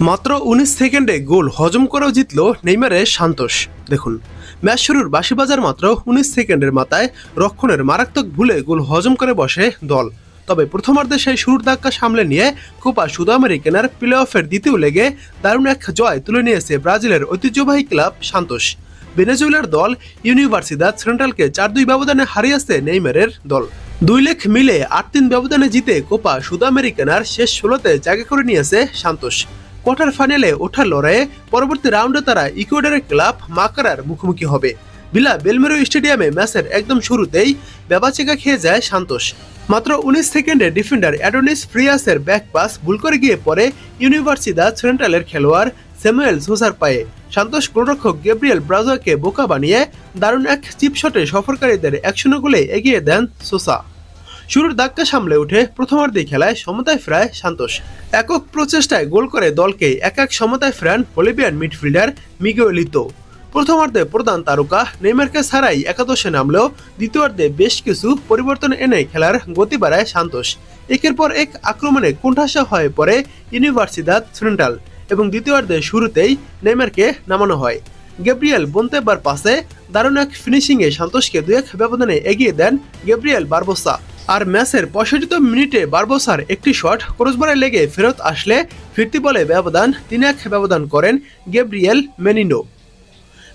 মাত্র ১৯ সেকেন্ডে গোল হজম করেও জিতল নেইমারের সান্তোস। দেখুন, ম্যাচ শুরুর বাঁশি বাজার মাত্র ১৯ সেকেন্ডের মাথায় রক্ষণের মারাত্মক ভুলে গোল হজম করে বসে দল। তবে প্রথমার্ধে সেই শুরুর ধাক্কা সামলে নিয়ে কোপা সুদামেরিকানার প্লে অফের দ্বিতীয় লেগে দারুণ এক জয় তুলে নিয়েছে ব্রাজিলের ঐতিহ্যবাহী ক্লাব সান্তোস। ভেনেজুয়েলার দল ইউনিভার্সিদাদ সেন্ট্রালকে ৪-২ ব্যবধানে হারিয়েছে নেইমারের দল। ২ লেখ মিলে ৮-৩ ব্যবধানে জিতে কোপা সুদামেরিকানার শেষ ১৬তে জায়গা করে নিয়েছে সান্তোস। কোয়ার্টার ফাইনালে ওঠার লড়াইয়ে পরবর্তী রাউন্ডে তারা ইকুয়েডরের ক্লাব মাকারার মুখোমুখি হবে। ভিলা বেলমেরো স্টেডিয়ামে ম্যাচের একদম শুরুতেই বেবাচেকা খেয়ে যায় সান্তোস। মাত্র ১৯ সেকেন্ডে ডিফেন্ডার অ্যাডোনিস ফ্রিয়াসের ব্যাক পাস ভুল করে গিয়ে পড়ে ইউনিভার্সিদাদ সেন্ট্রালের খেলোয়াড় স্যামুয়েল সোসার পায়ে। সান্তোস গোলরক্ষক গ্যাব্রিয়েল ব্রাজোকে বোকা বানিয়ে দারুণ এক চিপ শটে সফরকারীদের ১-০ গোলে এগিয়ে দেন সোসা। শুরুর ধাক্কা সামলে উঠে প্রথমার্ধে খেলায় সমতায় ফেরায় সান্তোস। একক প্রচেষ্টায় গোল করে দলকে ১-১ সমতায় ফেরান বলিভিয়ান মিডফিল্ডার মিগুয়েলিতো। প্রথমার্ধে প্রধান তারকা নেইমারকে ছাড়াই একাদশে নামলেও দ্বিতীয়ার্ধে বেশ কিছু পরিবর্তন এনে খেলার গতি বাড়ায় সান্তোস। একের পর এক আক্রমণে কোণঠাসা হয়ে পড়ে ইউনিভার্সিদাদ সেন্ট্রাল এবং দ্বিতীয়ার্ধে শুরুতেই নেইমারকে নামানো হয়। গ্যাব্রিয়েল বন্তেবার পাসে দারুণ এক ফিনিশিংয়ে সান্তোসকে ২-১ ব্যবধানে এগিয়ে দেন গ্যাব্রিয়েল বারবোসা। আর ম্যাচের ৬৫তম মিনিটে বারবোসার একটি শট ক্রসবারে লেগে ফেরত আসলে ফিরতি বলে ব্যবধান ৩-১ ব্যবধান করেন গ্যাব্রিয়েল মেনিনো।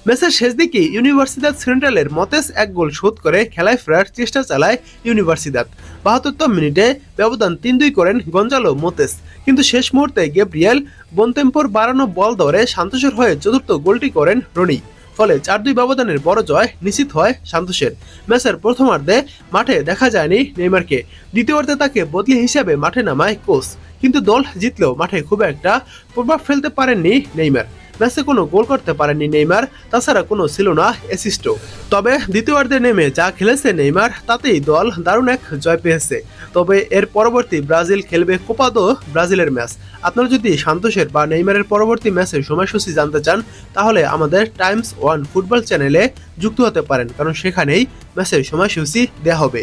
ম্যাচের শেষ দিকে ইউনিভার্সিদাদ সেন্ট্রালের মতেস এক গোল শোধ করে খেলায় ফেরার চেষ্টা চালায় ইউনিভার্সিদাদ। ৭২তম মিনিটে ব্যবধান ৩-২ করেন গঞ্জালো মোতেস, কিন্তু শেষ মুহূর্তে গ্যাব্রিয়েল বনতেম্পোর বাড়ানো বল ধরে সান্তোসের হয়ে চতুর্থ গোলটি করেন রনি। ফলে ৪-২ ব্যবধানের বড় জয় নিশ্চিত হয় সান্তোসের। ম্যাচের প্রথমার্ধে মাঠে দেখা যায়নি নেইমারকে, দ্বিতীয়ার্ধে তাকে বদলি হিসেবে মাঠে নামায় কোচ, কিন্তু দল জিতলেও মাঠে খুব একটা প্রভাব ফেলতে পারেননি নেইমার। ম্যাচে কোনো গোল করতে পারেননি নেইমার, তাছাড়া কোনো ছিল না অ্যাসিস্টও। তবে দ্বিতীয়ার্ধে নেমে যা খেলেছে নেইমার তাতেই দল দারুণ এক জয় পেয়েছে। তবে এর পরবর্তী ব্রাজিল খেলবে কোপা দো ব্রাজিলের ম্যাচ। আপনারা যদি সান্তোসের বা নেইমারের পরবর্তী ম্যাচের সময়সূচি জানতে চান তাহলে আমাদের টাইমস ওয়ান ফুটবল চ্যানেলে যুক্ত হতে পারেন, কারণ সেখানেই ম্যাচের সময়সূচি দেওয়া হবে।